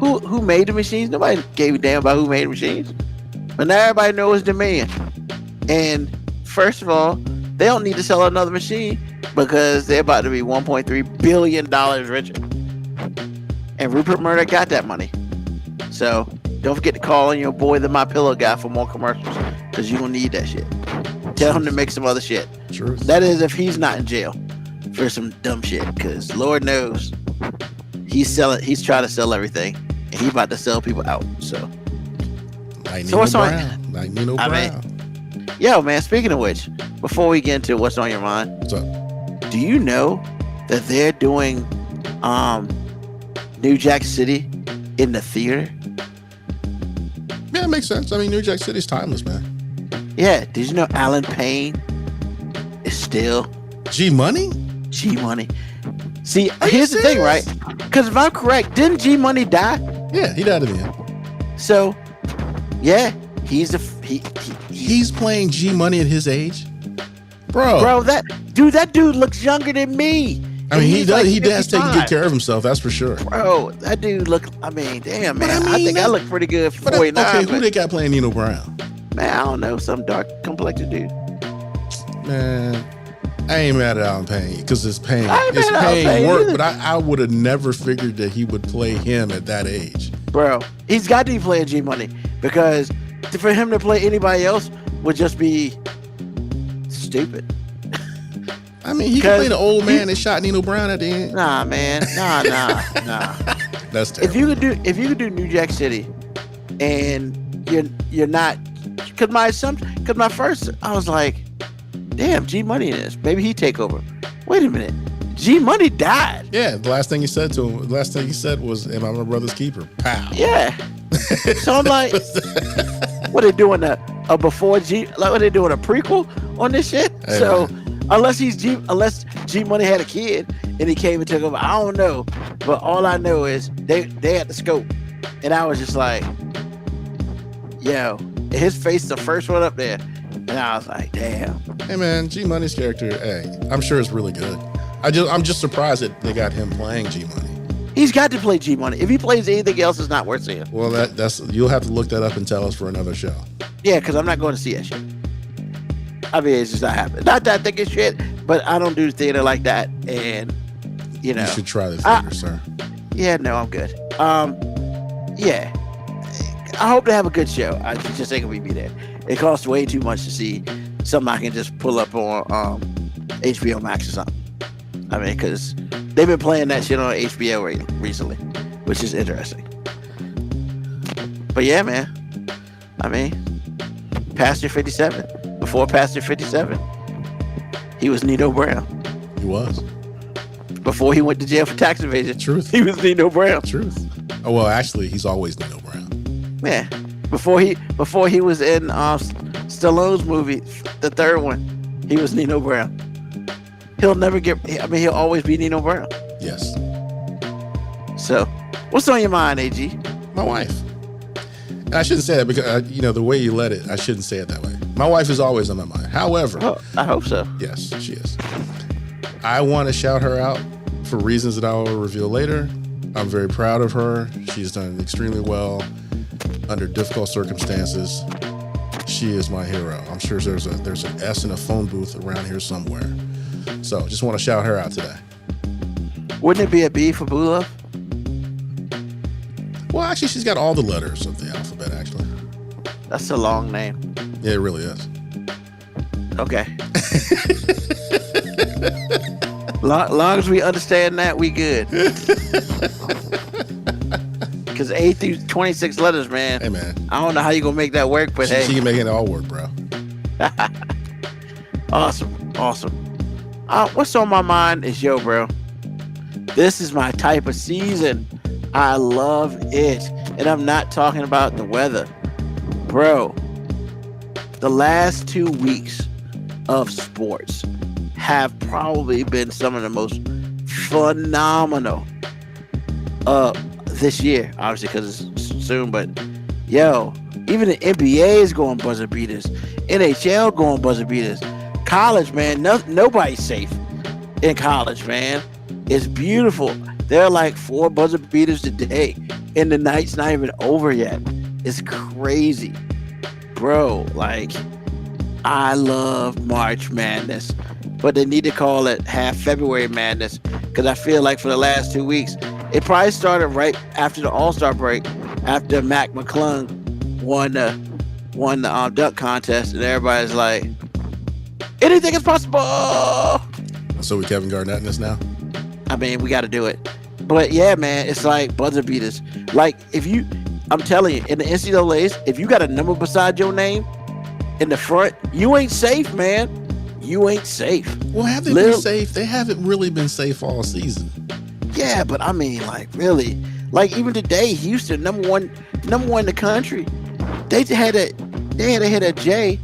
who made the machines. Nobody gave a damn about who made the machines. But now everybody knows the man. And first of all, they don't need to sell another machine because they're about to be $1.3 billion richer. And Rupert Murdoch got that money. So don't forget to call on your boy, the My Pillow guy, for more commercials, because you don't need that shit. Tell him to make some other shit. Truth. That is if he's not in jail for some dumb shit, because Lord knows he's trying to sell everything, and he's about to sell people out. So what's Brown? Like Nino Brown. Yo, man, speaking of which, before we get into what's on your mind, What's up? do you know that they're doing New Jack City in the theater? Yeah, it makes sense. I mean, New Jack City's timeless, man. Yeah, did you know Alan Payne is still G Money? G Money? See, here's the thing, right? Because if I'm correct, didn't G Money die? Yeah, he died in the end. So, yeah, he's playing G Money at his age, bro. That dude looks younger than me. I mean, he does. Like he does take 55. good care of himself. That's for sure. Bro, that dude look. I mean, damn, man. I think I look pretty good for 49. Okay, who they got playing Nino Brown? Man, I don't know, some dark complected dude. Man, I ain't mad at Alan Payne because it's Payne. I ain't It's mad at Alan Payne Payne work, either. but I would have never figured that he would play him at that age. Bro, he's got to be playing G Money, because for him to play anybody else would just be stupid. I mean, he can play the old man that shot Nino Brown at the end. Nah, man. Nah. That's terrible. If you could do New Jack City, and you're not, because my first, I was like, damn, G Money in this. Maybe he take over. Wait a minute, G Money died. Yeah, the last thing he said was, "Am I my brother's keeper?" Pow. Yeah. So I'm like, what are they doing a before G? Like, what are they doing a prequel on this shit? Hey, so man. unless G Money had a kid and he came and took over, I don't know. But all I know is they had the scope, and I was just like, yo, his face the first one up there, and I was like, damn. Hey man, G Money's character, hey, I'm sure it's really good. I'm just surprised that they got him playing G Money. He's got to play G Money. If he plays anything else, it's not worth seeing. Well, that's you'll have to look that up and tell us for another show. Yeah, because I'm not going to see that shit. I mean, it's just not happening. Not that I think it's shit, but I don't do theater like that, and you know. You should try the theater, sir. Yeah, no, I'm good. Yeah, I hope to have a good show. I just ain't gonna be there. It costs way too much to see something I can just pull up on HBO Max or something. I mean, because they've been playing that shit on HBO recently, which is interesting. But yeah, man. I mean, Pastor 57. Before Pastor 57, he was Nino Brown. He was. Before he went to jail for tax evasion, Truth. he was Nino Brown. Truth. Oh well, actually, he's always Nino Brown. Yeah. Before he was in Stallone's movie, the third one, he was Nino Brown. He'll always be Nino Brown. Yes. So, what's on your mind, AG? My wife. And I shouldn't say that because the way you let it, I shouldn't say it that way. My wife is always on my mind. However, I hope so. yes, she is. I want to shout her out for reasons that I will reveal later. I'm very proud of her. She's done extremely well under difficult circumstances. She is my hero. I'm sure there's an S in a phone booth around here somewhere. So just want to shout her out today. Wouldn't it be a B for Boo Love? Well, actually, she's got all the letters of the alphabet, actually. That's a long name. Yeah, it really is. Okay. long as we understand that, we good. Because 8 through 26 letters, man. Hey, man. I don't know how you gonna make that work, but She can make it all work, bro. Awesome. What's on my mind is, bro, this is my type of season. I love it. And I'm not talking about the weather. Bro, the last 2 weeks of sports have probably been some of the most phenomenal this year, obviously because it's soon, but even the NBA is going buzzer beaters, NHL going buzzer beaters, college, man, nobody's safe in college, man. It's beautiful. There are like 4 buzzer beaters today, and the night's not even over yet. It's crazy, bro. Like, I love March Madness, but they need to call it half February Madness, because I feel like for the last 2 weeks, it probably started right after the All-Star break, after Mac McClung won the dunk contest, and everybody's like, anything is possible. So we Kevin Garnett in this now? I mean, we got to do it. But yeah, man, it's like buzzer beaters. Like, I'm telling you, in the NCAAs, if you got a number beside your name in the front, you ain't safe, man. You ain't safe. Well, have they been safe? They haven't really been safe all season. Yeah, but I mean, like, really, like even today, Houston, number one in the country, they had to hit a J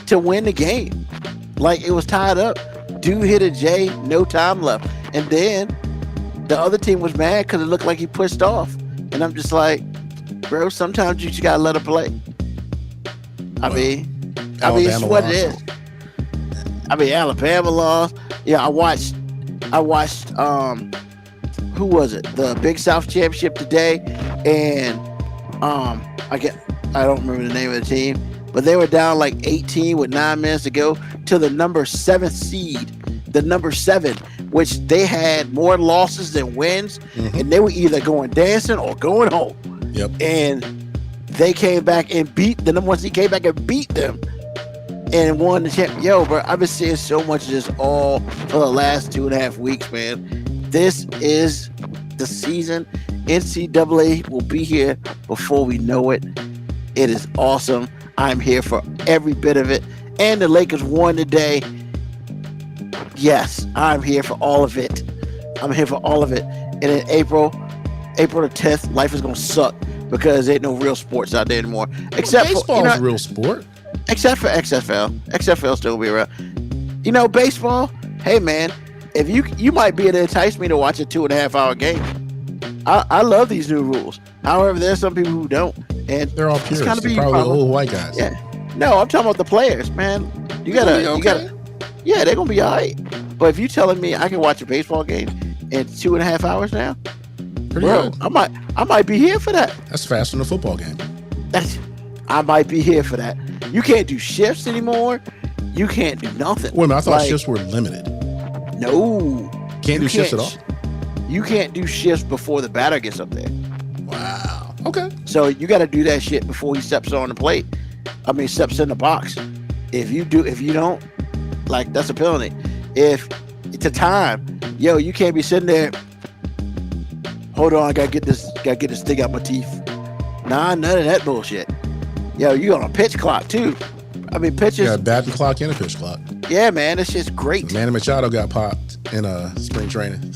to win the game. Like, it was tied up. Dude hit a J, no time left, and then the other team was mad because it looked like he pushed off. And I'm just like, bro, sometimes you just gotta let it play. I mean, it's what it is. I mean, Alabama lost. Yeah, I watched who was it? The Big South Championship today, and I don't remember the name of the team, but they were down like 18 with 9 minutes to go to the number 7th seed, the number 7, which they had more losses than wins, and they were either going dancing or going home. Yep. And they came back and beat the number 1 seed, came back and beat them and won the champ. Bro, I've been seeing so much of this all for the last 2.5 weeks, man. This is the season. NCAA will be here before we know it. It is awesome. I'm here for every bit of it. And the Lakers won today. Yes, I'm here for all of it. I'm here for all of it. And in April the 10th, life is going to suck because there ain't no real sports out there anymore. Except baseball's a real sport. Except for XFL. XFL still will be around. Baseball, hey, man, if you might be able to entice me to watch a 2.5-hour game. I love these new rules. However, there's some people who don't. And they're all purists. They're probably old white guys. Yeah. No, I'm talking about the players, man. You gotta. Yeah, they're gonna be all right. But if you telling me I can watch a baseball game in 2.5 hours now, pretty good. I might be here for that. That's faster than a football game. I might be here for that. You can't do shifts anymore. You can't do nothing. Wait a minute, I thought shifts were limited. No. Can't do shifts at all? You can't do shifts before the batter gets up there. Wow. Okay. So you got to do that shit before he steps on the plate. Steps in the box. If you don't, like, that's a penalty. If it's a time, you can't be sitting there. Hold on, I gotta get this thing out my teeth. Nah, none of that bullshit. You on a pitch clock too. Pitches. Yeah, batting clock and a pitch clock. Yeah, man, this shit's great. Manny Machado got popped in spring training.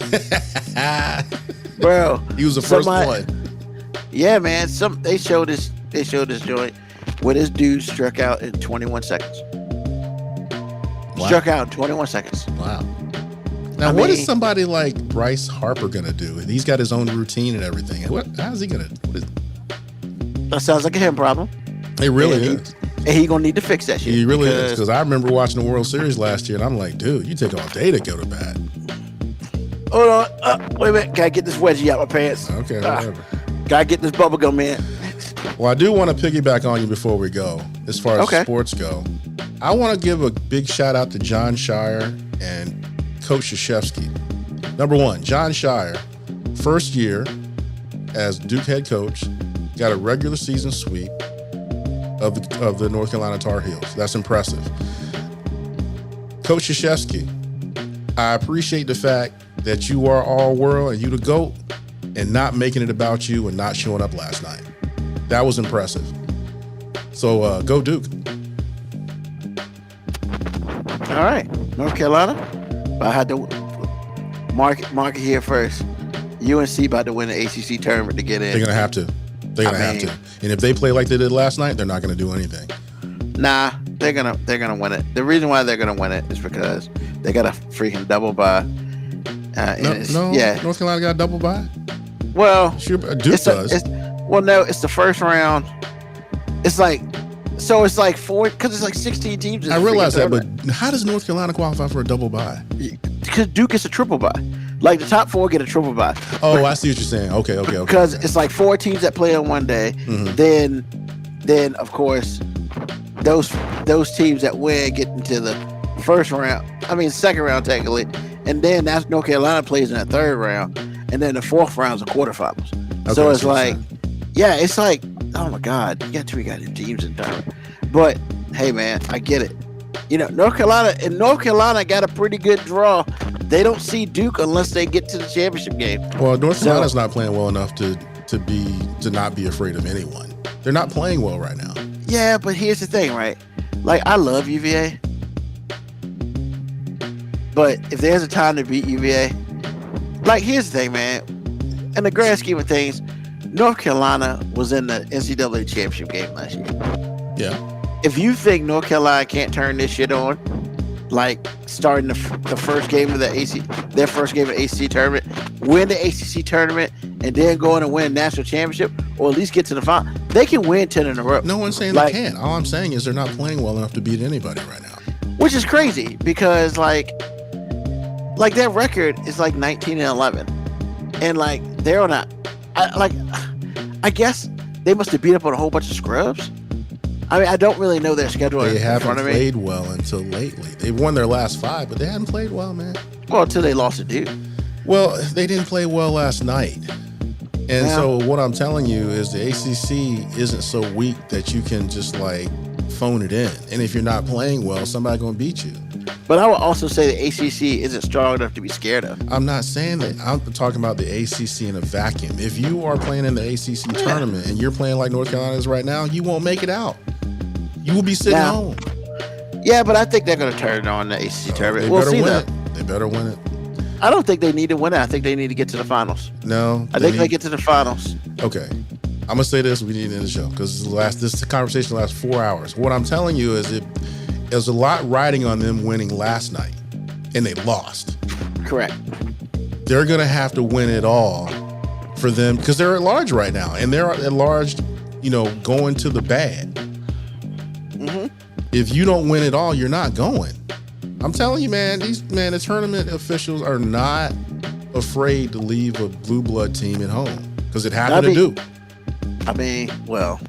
Bro, he was the first one. Yeah, man. They showed this joint where this dude struck out in 21 seconds. Wow. Struck out in 21 seconds. Wow. Now, what is somebody like Bryce Harper gonna do? He's got his own routine and everything. How's he gonna? That sounds like a him problem. It really is. And he gonna need to fix that shit. He really is, because I remember watching the World Series last year, and I'm like, dude, you take all day to go to bat. Hold on, wait a minute. Gotta get this wedgie out my pants. Okay, whatever. Gotta get this bubble gum in. Well, I do want to piggyback on you before we go. As far as sports go, I want to give a big shout out to Jon Scheyer and Coach Krzyzewski. Number one, Jon Scheyer, first year, as Duke head coach, got a regular season sweep of the North Carolina Tar Heels. That's impressive. Coach Krzyzewski, I appreciate the fact that you are all world and you the GOAT and not making it about you and not showing up last night. That was impressive. So go Duke. All right, North Carolina. I had to mark it here first. UNC about to win the ACC tournament to get in. They're gonna have to. Have to. And if they play like they did last night, they're not gonna do anything. Nah, they're gonna win it. The reason why they're gonna win it is because they got a freaking double bye. North Carolina got a double bye. Well, sure, Duke does. No, it's the first round. It's like 4 because it's like 16 teams. I realize that, but how does North Carolina qualify for a double bye? Because Duke gets a triple bye. Like the top 4 get a triple bye. Oh, I see what you're saying. Okay. Because it's like 4 teams that play on one day. Mm-hmm. Then of course those teams that win get into the first round. I mean second round technically, and then that's North Carolina plays in the third round, and then the fourth round is the quarterfinals. Okay, so it's like, yeah, it's like, oh my God, you got 3 goddamn teams in tournament. But hey, man, I get it. You know, North Carolina got a pretty good draw. They don't see Duke unless they get to the championship game. Well, North Carolina's not playing well enough to not be afraid of anyone. They're not playing well right now. Yeah, but here's the thing, right? Like, I love UVA, but if there's a time to beat UVA, like, here's the thing, man. In the grand scheme of things, North Carolina was in the NCAA championship game last year. Yeah. If you think North Carolina can't turn this shit on, like starting the first game of their first game of the ACC tournament, win the ACC tournament, and then go in and win a national championship, or at least get to the final, they can win 10 in a row. No one's saying they can't. All I'm saying is they're not playing well enough to beat anybody right now. Which is crazy because like their record is like 19-11, and like they're on I guess they must have beat up on a whole bunch of scrubs. I mean, I don't really know their schedule. They haven't played well until lately. They've won their last 5, but they haven't played well, man. Well, until they lost to Duke. Well, they didn't play well last night. And so what I'm telling you is the ACC isn't so weak that you can just like phone it in. And if you're not playing well, somebody's going to beat you. But I would also say the ACC isn't strong enough to be scared of. I'm not saying that. I'm talking about the ACC in a vacuum. If you are playing in the ACC tournament and you're playing like North Carolina is right now, you won't make it out. You will be sitting home. Yeah, but I think they're going to turn it on the ACC tournament. We'll see that. They better win it. I don't think they need to win it. I think they need to get to the finals. No. I think they get to the finals. Okay. I'm going to say this. We need to end the show because this conversation lasts 4 hours. What I'm telling you is there's a lot riding on them winning last night, and they lost. Correct. They're going to have to win it all for them because they're at large right now, and they're at large, going to the bad. Mm-hmm. If you don't win it all, you're not going. I'm telling you, man, the tournament officials are not afraid to leave a blue blood team at home because it happened to Duke. I mean, well,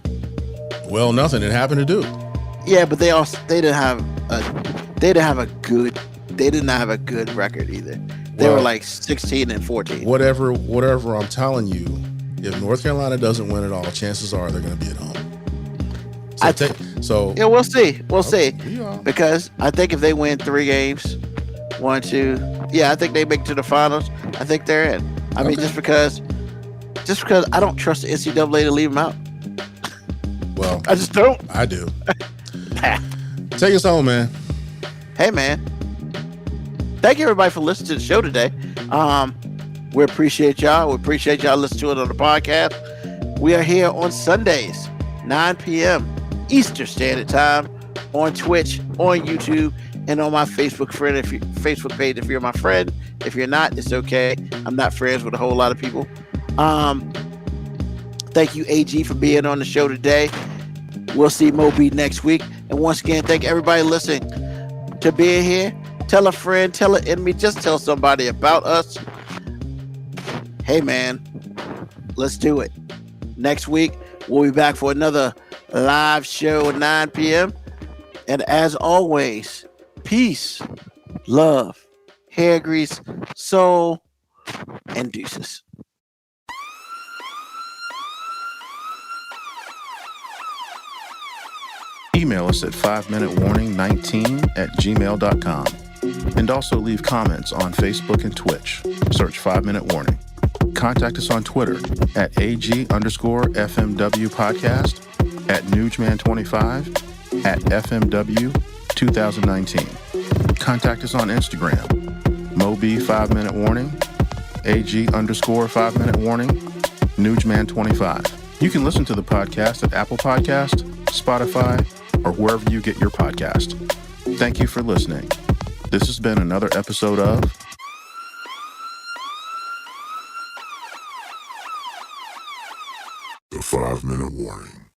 nothing. It happened to Duke. Yeah, but they didn't have a good record either. They were like 16-14. Whatever I'm telling you, if North Carolina doesn't win it all, chances are they're going to be at home. Yeah, we'll see. We'll see. Because I think if they win 3 games, 1, 2, I think they make it to the finals. I think they're in. I mean, just because I don't trust the NCAA to leave them out. Well, I just don't. I do. Take us home, man. Hey, man. Thank you, everybody, for listening to the show today. We appreciate y'all. We appreciate y'all listening to it on the podcast. We are here on Sundays, 9 p.m. Eastern Standard Time, on Twitch, on YouTube, and on my Facebook page. If you're my friend, if you're not, it's okay. I'm not friends with a whole lot of people. Thank you, AG, for being on the show today. We'll see Moby next week. And once again, thank everybody listening to being here. Tell a friend, tell an enemy, just tell somebody about us. Hey, man, let's do it. Next week, we'll be back for another live show at 9 p.m. And as always, peace, love, hair grease, soul, and deuces. Email us at 5minutewarning19@gmail.com. And also leave comments on Facebook and Twitch. Search 5 Minute Warning. Contact us on Twitter at AG_FMW podcast, at Newsman25, at FMW 2019. Contact us on Instagram, Moby 5 Minute Warning, AG_5 Minute Warning, Newsman25. You can listen to the podcast at Apple Podcast, Spotify, or wherever you get your podcast. Thank you for listening. This has been another episode of The 5 Minute Warning.